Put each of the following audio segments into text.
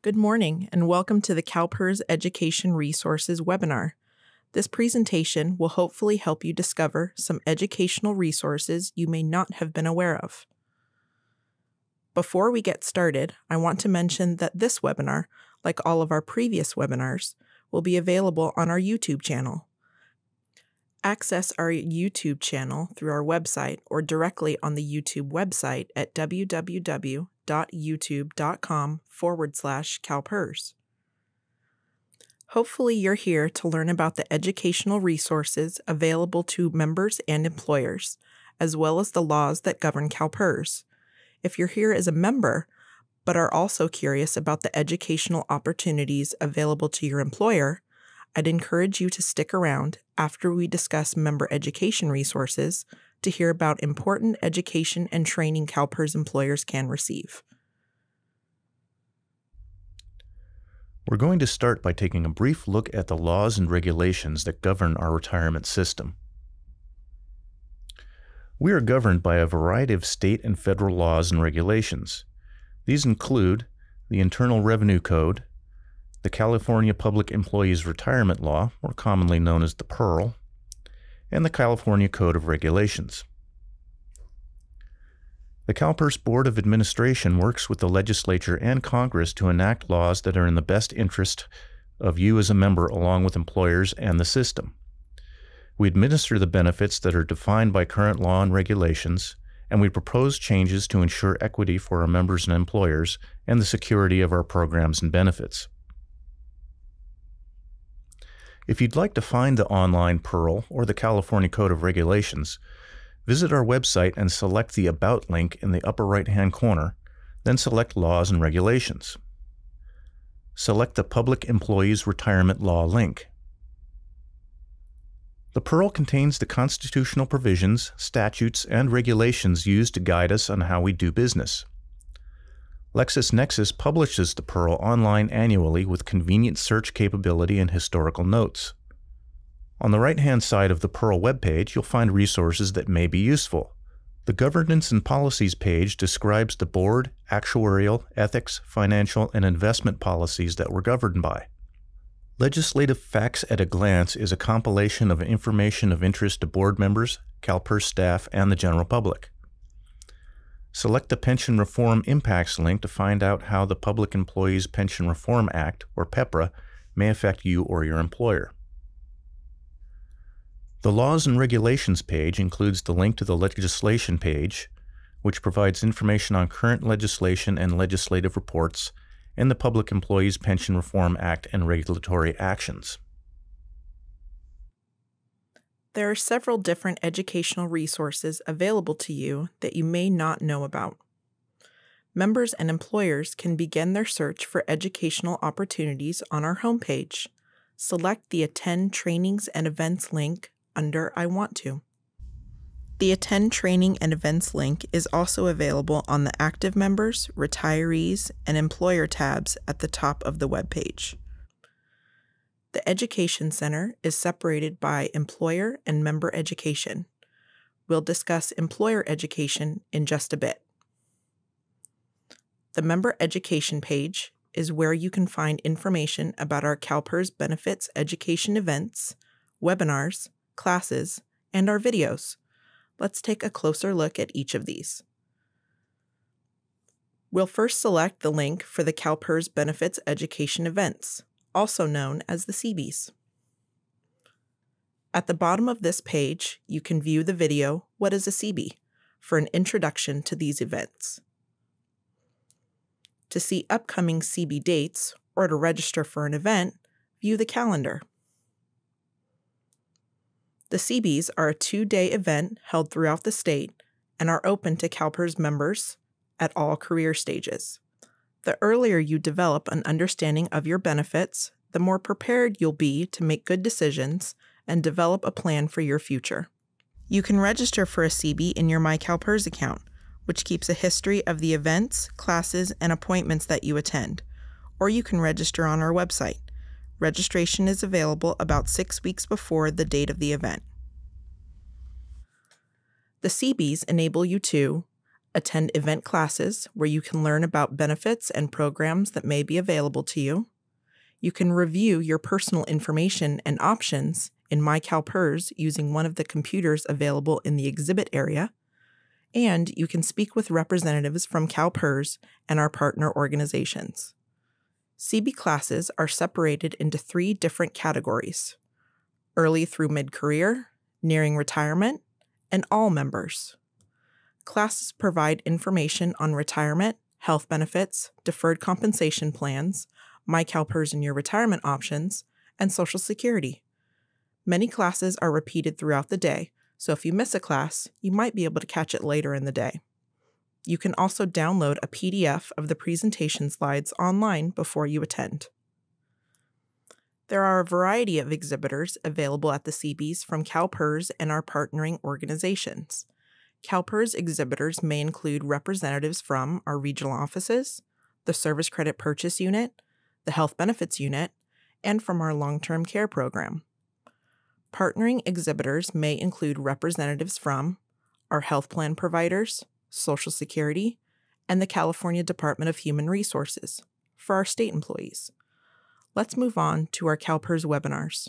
Good morning, and welcome to the CalPERS Education Resources webinar. This presentation will hopefully help you discover some educational resources you may not have been aware of. Before we get started, I want to mention that this webinar, like all of our previous webinars, will be available on our YouTube channel. Access our YouTube channel through our website or directly on the YouTube website at www.youtube.com/CalPERS. Hopefully you're here to learn about the educational resources available to members and employers, as well as the laws that govern CalPERS. If you're here as a member, but are also curious about the educational opportunities available to your employer, I'd encourage you to stick around after we discuss member education resources to hear about important education and training CalPERS employers can receive. We're going to start by taking a brief look at the laws and regulations that govern our retirement system. We are governed by a variety of state and federal laws and regulations. These include the Internal Revenue Code, the California Public Employees Retirement Law, more commonly known as the PERL, and the California Code of Regulations. The CalPERS Board of Administration works with the legislature and Congress to enact laws that are in the best interest of you as a member along with employers and the system. We administer the benefits that are defined by current law and regulations, and we propose changes to ensure equity for our members and employers and the security of our programs and benefits. If you'd like to find the online PERL or the California Code of Regulations, visit our website and select the About link in the upper right-hand corner, then select Laws and Regulations. Select the Public Employees Retirement Law link. The PERL contains the constitutional provisions, statutes, and regulations used to guide us on how we do business. LexisNexis publishes the PERL online annually with convenient search capability and historical notes. On the right-hand side of the PERL webpage, you'll find resources that may be useful. The Governance and Policies page describes the board, actuarial, ethics, financial, and investment policies that we're governed by. Legislative Facts at a Glance is a compilation of information of interest to board members, CalPERS staff, and the general public. Select the Pension Reform Impacts link to find out how the Public Employees Pension Reform Act, or PEPRA, may affect you or your employer. The Laws and Regulations page includes the link to the legislation page, which provides information on current legislation and legislative reports, and the Public Employees Pension Reform Act and regulatory actions. There are several different educational resources available to you that you may not know about. Members and employers can begin their search for educational opportunities on our homepage. Select the Attend Trainings and Events link under I Want To. The Attend Training and Events link is also available on the Active Members, Retirees, and Employer tabs at the top of the webpage. The Education Center is separated by employer and member education. We'll discuss employer education in just a bit. The member education page is where you can find information about our CalPERS benefits education events, webinars, classes, and our videos. Let's take a closer look at each of these. We'll first select the link for the CalPERS benefits education events, also known as the CBEs. At the bottom of this page, you can view the video, What is a CBE?, for an introduction to these events. To see upcoming CBE dates or to register for an event, view the calendar. The CBEs are a 2-day event held throughout the state and are open to CalPERS members at all career stages. The earlier you develop an understanding of your benefits, the more prepared you'll be to make good decisions and develop a plan for your future. You can register for a CBE in your MyCalPERS account, which keeps a history of the events, classes, and appointments that you attend, or you can register on our website. Registration is available about 6 weeks before the date of the event. The CBEs enable you to attend event classes where you can learn about benefits and programs that may be available to you. You can review your personal information and options in My CalPERS using one of the computers available in the exhibit area, and you can speak with representatives from CalPERS and our partner organizations. CB classes are separated into 3 different categories: early through mid-career, nearing retirement, and all members. Classes provide information on retirement, health benefits, deferred compensation plans, My CalPERS and your retirement options, and Social Security. Many classes are repeated throughout the day, so if you miss a class, you might be able to catch it later in the day. You can also download a PDF of the presentation slides online before you attend. There are a variety of exhibitors available at the CBs from CalPERS and our partnering organizations. CalPERS exhibitors may include representatives from our regional offices, the Service Credit Purchase Unit, the Health Benefits Unit, and from our long-term care program. Partnering exhibitors may include representatives from our health plan providers, Social Security, and the California Department of Human Resources for our state employees. Let's move on to our CalPERS webinars.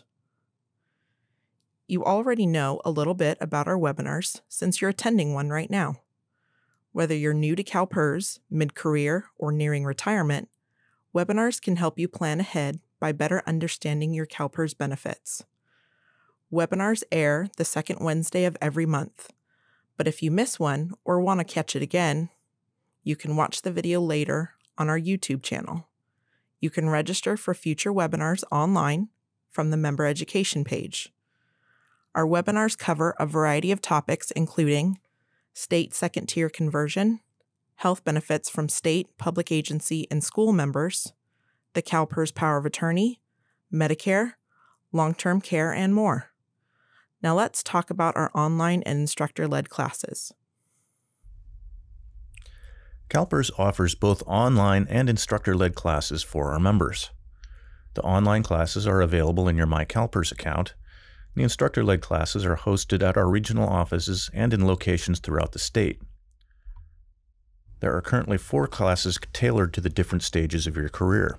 You already know a little bit about our webinars since you're attending one right now. Whether you're new to CalPERS, mid-career, or nearing retirement, webinars can help you plan ahead by better understanding your CalPERS benefits. Webinars air the second Wednesday of every month, but if you miss one or want to catch it again, you can watch the video later on our YouTube channel. You can register for future webinars online from the Member Education page. Our webinars cover a variety of topics including state second-tier conversion, health benefits from state, public agency, and school members, the CalPERS Power of Attorney, Medicare, long-term care, and more. Now let's talk about our online and instructor-led classes. CalPERS offers both online and instructor-led classes for our members. The online classes are available in your My CalPERS account. The instructor-led classes are hosted at our regional offices and in locations throughout the state. There are currently 4 classes tailored to the different stages of your career.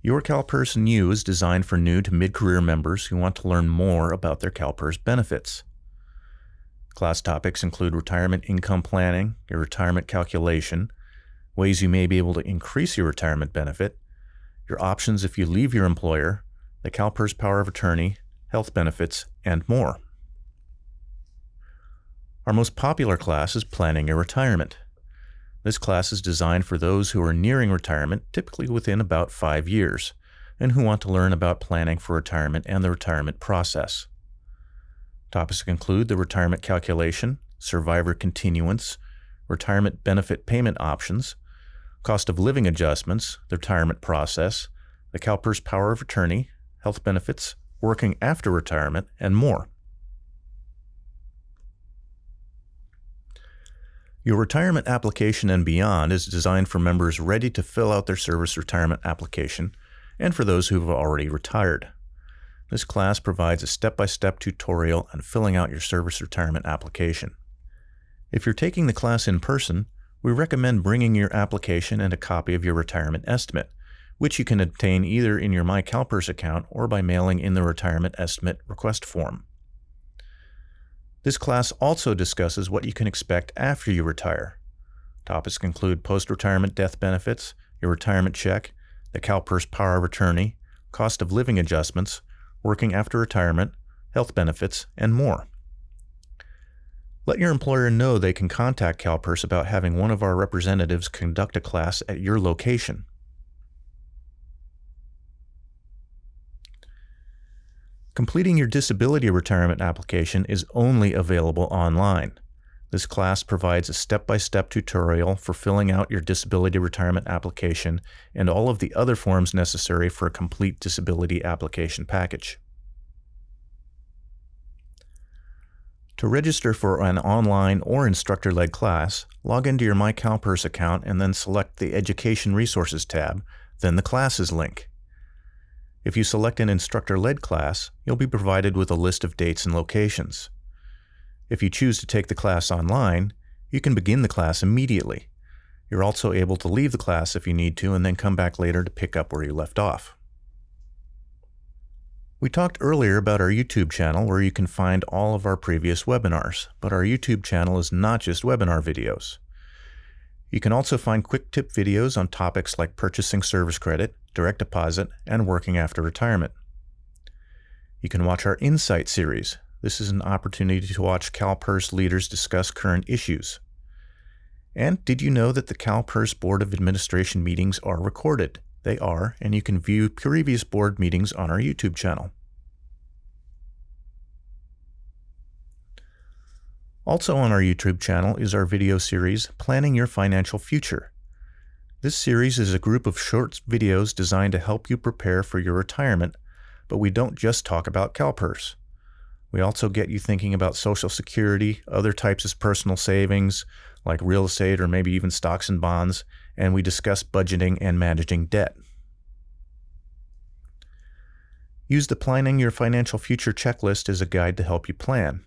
Your CalPERS New is designed for new to mid-career members who want to learn more about their CalPERS benefits. Class topics include retirement income planning, your retirement calculation, ways you may be able to increase your retirement benefit, your options if you leave your employer, the CalPERS Power of Attorney, health benefits, and more. Our most popular class is Planning Your Retirement. This class is designed for those who are nearing retirement, typically within about 5 years, and who want to learn about planning for retirement and the retirement process. Topics include the retirement calculation, survivor continuance, retirement benefit payment options, cost of living adjustments, the retirement process, the CalPERS Power of Attorney, health benefits, working after retirement, and more. Your retirement application and beyond is designed for members ready to fill out their service retirement application and for those who have already retired. This class provides a step-by-step tutorial on filling out your service retirement application. If you're taking the class in person, we recommend bringing your application and a copy of your retirement estimate, which you can obtain either in your My CalPERS account or by mailing in the retirement estimate request form. This class also discusses what you can expect after you retire. Topics include post-retirement death benefits, your retirement check, the CalPERS Power of Attorney, cost of living adjustments, working after retirement, health benefits, and more. Let your employer know they can contact CalPERS about having one of our representatives conduct a class at your location. Completing your disability retirement application is only available online. This class provides a step-by-step tutorial for filling out your disability retirement application and all of the other forms necessary for a complete disability application package. To register for an online or instructor-led class, log into your My CalPERS account and then select the Education Resources tab, then the Classes link. If you select an instructor-led class, you'll be provided with a list of dates and locations. If you choose to take the class online, you can begin the class immediately. You're also able to leave the class if you need to and then come back later to pick up where you left off. We talked earlier about our YouTube channel where you can find all of our previous webinars, but our YouTube channel is not just webinar videos. You can also find quick tip videos on topics like purchasing service credit, direct deposit, and working after retirement. You can watch our Insight series. This is an opportunity to watch CalPERS leaders discuss current issues. And did you know that the CalPERS Board of Administration meetings are recorded? They are, and you can view previous board meetings on our YouTube channel. Also on our YouTube channel is our video series, Planning Your Financial Future. This series is a group of short videos designed to help you prepare for your retirement, but we don't just talk about CalPERS. We also get you thinking about Social Security, other types of personal savings, like real estate or maybe even stocks and bonds, and we discuss budgeting and managing debt. Use the Planning Your Financial Future checklist as a guide to help you plan.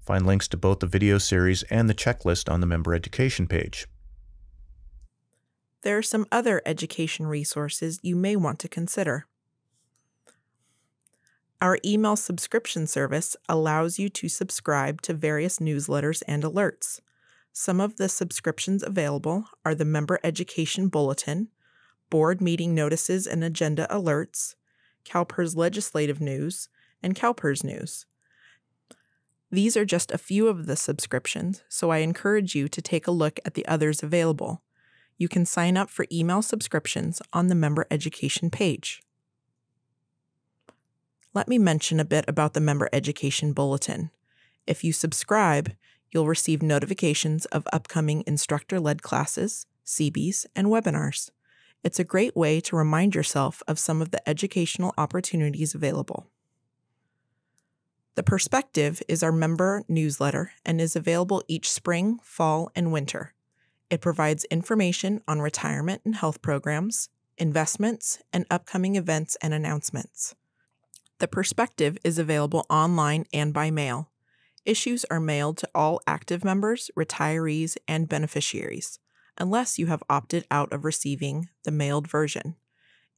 Find links to both the video series and the checklist on the member education page. There are some other education resources you may want to consider. Our email subscription service allows you to subscribe to various newsletters and alerts. Some of the subscriptions available are the Member Education Bulletin, Board Meeting Notices and Agenda Alerts, CalPERS Legislative News, and CalPERS News. These are just a few of the subscriptions, so I encourage you to take a look at the others available. You can sign up for email subscriptions on the Member Education page. Let me mention a bit about the Member Education Bulletin. If you subscribe, you'll receive notifications of upcoming instructor-led classes, CBs, and webinars. It's a great way to remind yourself of some of the educational opportunities available. The Perspective is our member newsletter and is available each spring, fall, and winter. It provides information on retirement and health programs, investments, and upcoming events and announcements. The Perspective is available online and by mail. Issues are mailed to all active members, retirees, and beneficiaries, unless you have opted out of receiving the mailed version.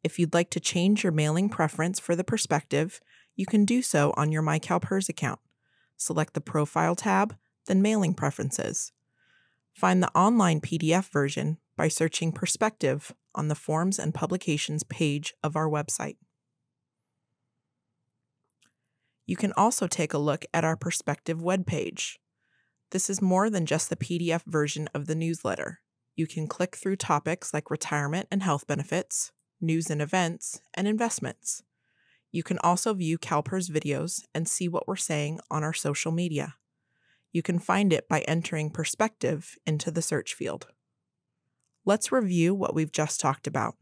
If you'd like to change your mailing preference for the Perspective, you can do so on your CalPERS account. Select the Profile tab, then Mailing Preferences. Find the online PDF version by searching Perspective on the Forms and Publications page of our website. You can also take a look at our Perspective webpage. This is more than just the PDF version of the newsletter. You can click through topics like retirement and health benefits, news and events, and investments. You can also view CalPERS videos and see what we're saying on our social media. You can find it by entering Perspective into the search field. Let's review what we've just talked about.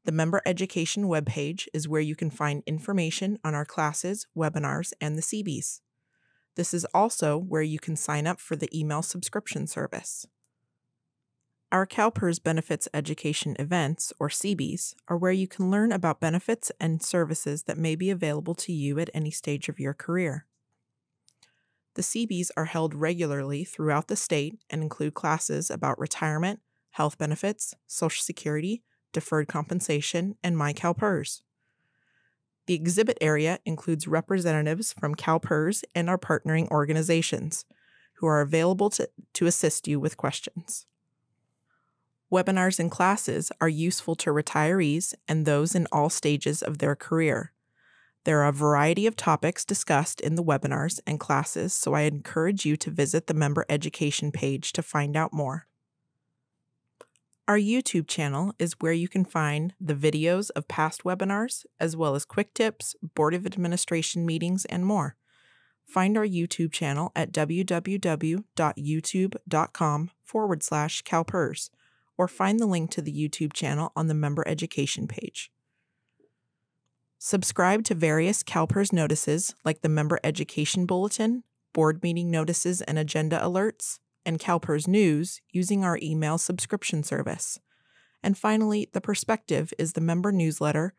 The Member Education webpage is where you can find information on our classes, webinars, and the CBs. This is also where you can sign up for the email subscription service. Our CalPERS Benefits Education events, or CBs, are where you can learn about benefits and services that may be available to you at any stage of your career. The CBs are held regularly throughout the state and include classes about retirement, health benefits, Social Security, deferred compensation, and CalPERS. The exhibit area includes representatives from CalPERS and our partnering organizations, who are available to assist you with questions. Webinars and classes are useful to retirees and those in all stages of their career. There are a variety of topics discussed in the webinars and classes, so I encourage you to visit the Member Education page to find out more. Our YouTube channel is where you can find the videos of past webinars, as well as quick tips, Board of Administration meetings, and more. Find our YouTube channel at www.youtube.com/CalPERS, or find the link to the YouTube channel on the Member Education page. Subscribe to various CalPERS notices like the Member Education Bulletin, Board Meeting Notices and Agenda Alerts, and CalPERS News using our email subscription service. And finally, the Perspective is the member newsletter,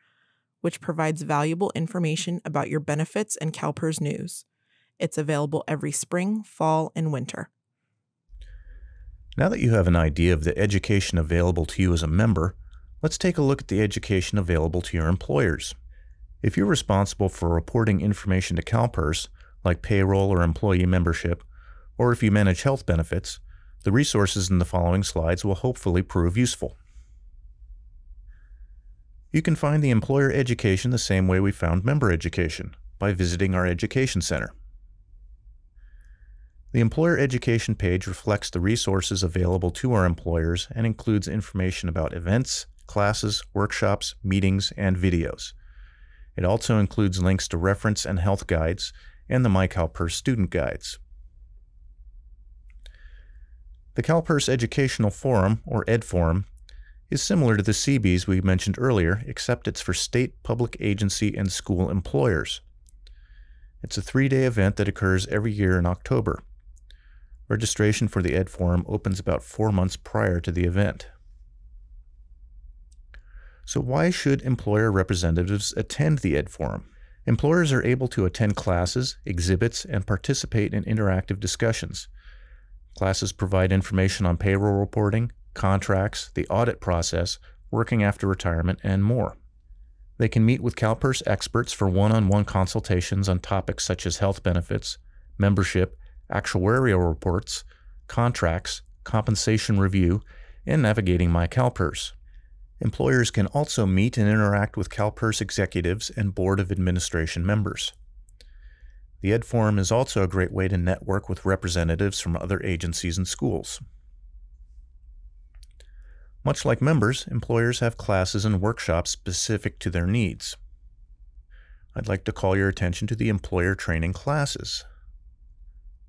which provides valuable information about your benefits and CalPERS news. It's available every spring, fall, and winter. Now that you have an idea of the education available to you as a member, let's take a look at the education available to your employers. If you're responsible for reporting information to CalPERS, like payroll or employee membership, or if you manage health benefits, the resources in the following slides will hopefully prove useful. You can find the employer education the same way we found member education, by visiting our education center. The employer education page reflects the resources available to our employers and includes information about events, classes, workshops, meetings, and videos. It also includes links to reference and health guides and the CalPERS student guides. The CalPERS Educational Forum, or Ed Forum, is similar to the CBs we mentioned earlier, except it's for state, public agency, and school employers. It's a 3-day event that occurs every year in October. Registration for the Ed Forum opens about 4 months prior to the event. So why should employer representatives attend the Ed Forum? Employers are able to attend classes, exhibits, and participate in interactive discussions. Classes provide information on payroll reporting, contracts, the audit process, working after retirement, and more. They can meet with CalPERS experts for one-on-one consultations on topics such as health benefits, membership, actuarial reports, contracts, compensation review, and navigating CalPERS. Employers can also meet and interact with CalPERS executives and Board of Administration members. The Ed Forum is also a great way to network with representatives from other agencies and schools. Much like members, employers have classes and workshops specific to their needs. I'd like to call your attention to the employer training classes.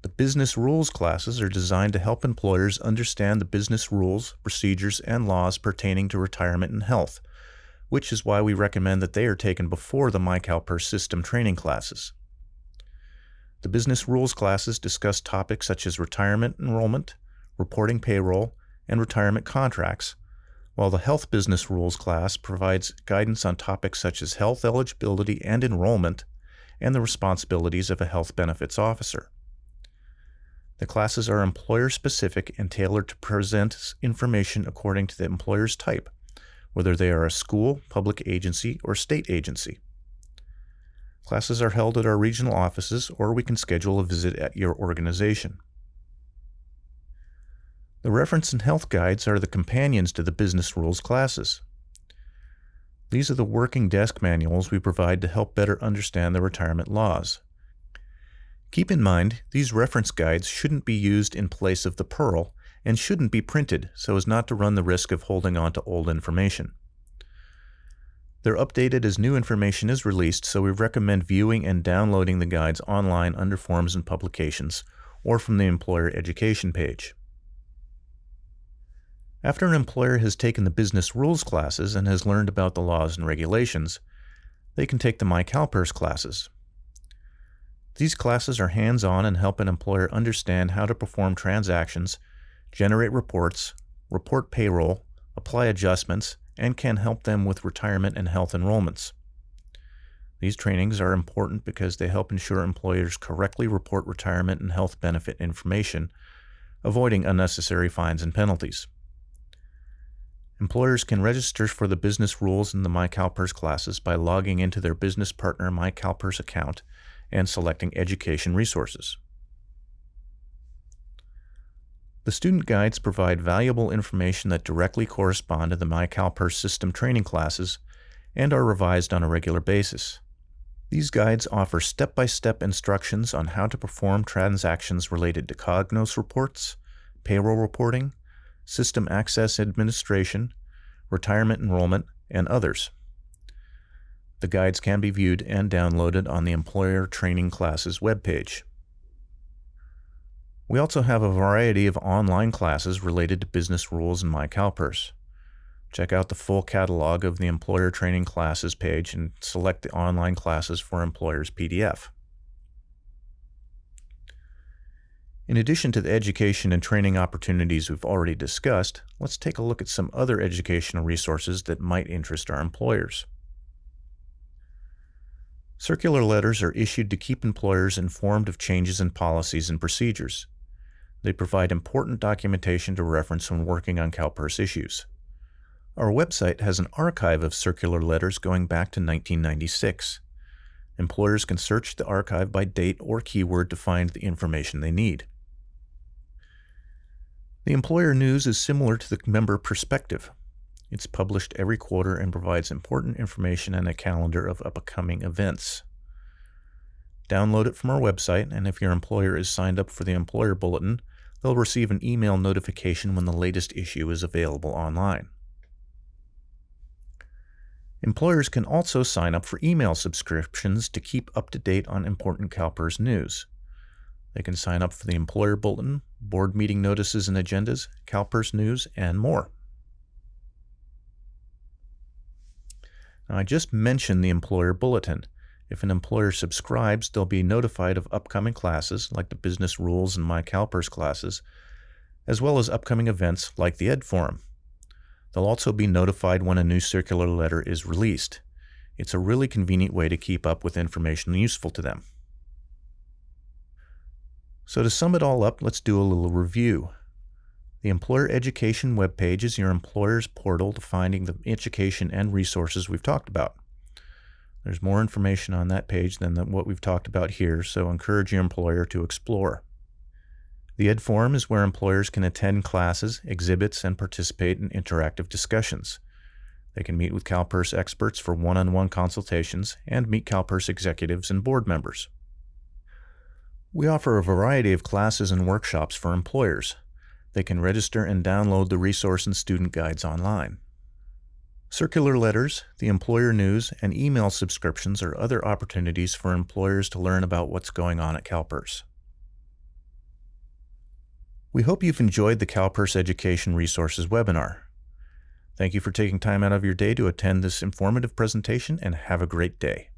The business rules classes are designed to help employers understand the business rules, procedures, and laws pertaining to retirement and health, which is why we recommend that they are taken before the CalPERS system training classes. The business rules classes discuss topics such as retirement enrollment, reporting payroll, and retirement contracts, while the health business rules class provides guidance on topics such as health eligibility and enrollment, and the responsibilities of a health benefits officer. The classes are employer-specific and tailored to present information according to the employer's type, whether they are a school, public agency, or state agency. Classes are held at our regional offices, or we can schedule a visit at your organization. The reference and health guides are the companions to the business rules classes. These are the working desk manuals we provide to help better understand the retirement laws. Keep in mind, these reference guides shouldn't be used in place of the Pearl and shouldn't be printed so as not to run the risk of holding on to old information. They're updated as new information is released, so we recommend viewing and downloading the guides online under Forms and Publications or from the Employer Education page. After an employer has taken the business rules classes and has learned about the laws and regulations, they can take the CalPERS classes. These classes are hands-on and help an employer understand how to perform transactions, generate reports, report payroll, apply adjustments, and can help them with retirement and health enrollments. These trainings are important because they help ensure employers correctly report retirement and health benefit information, avoiding unnecessary fines and penalties. Employers can register for the business rules in the CalPERS classes by logging into their business partner CalPERS account and selecting Education Resources. The student guides provide valuable information that directly correspond to the CalPERS system training classes and are revised on a regular basis. These guides offer step-by-step instructions on how to perform transactions related to Cognos reports, payroll reporting, system access administration, retirement enrollment, and others. The guides can be viewed and downloaded on the Employer Training Classes webpage. We also have a variety of online classes related to business rules in CalPERS. Check out the full catalog of the Employer Training Classes page and select the online classes for Employers PDF. In addition to the education and training opportunities we've already discussed, let's take a look at some other educational resources that might interest our employers. Circular letters are issued to keep employers informed of changes in policies and procedures. They provide important documentation to reference when working on CalPERS issues. Our website has an archive of circular letters going back to 1996. Employers can search the archive by date or keyword to find the information they need. The employer news is similar to the member perspective. It's published every quarter and provides important information and a calendar of upcoming events. Download it from our website, and if your employer is signed up for the Employer Bulletin, they'll receive an email notification when the latest issue is available online. Employers can also sign up for email subscriptions to keep up to date on important CalPERS news. They can sign up for the Employer Bulletin, board meeting notices and agendas, CalPERS news, and more. Now, I just mentioned the Employer Bulletin. If an employer subscribes, they'll be notified of upcoming classes like the Business Rules and My CalPERS classes, as well as upcoming events like the Ed Forum. They'll also be notified when a new circular letter is released. It's a really convenient way to keep up with information useful to them. So to sum it all up, let's do a little review. The Employer Education webpage is your employer's portal to finding the education and resources we've talked about. There's more information on that page than what we've talked about here, so encourage your employer to explore. The Ed Forum is where employers can attend classes, exhibits, and participate in interactive discussions. They can meet with CalPERS experts for one-on-one consultations and meet CalPERS executives and board members. We offer a variety of classes and workshops for employers. They can register and download the resource and student guides online. Circular letters, the employer news, and email subscriptions are other opportunities for employers to learn about what's going on at CalPERS. We hope you've enjoyed the CalPERS Education Resources webinar. Thank you for taking time out of your day to attend this informative presentation, and have a great day.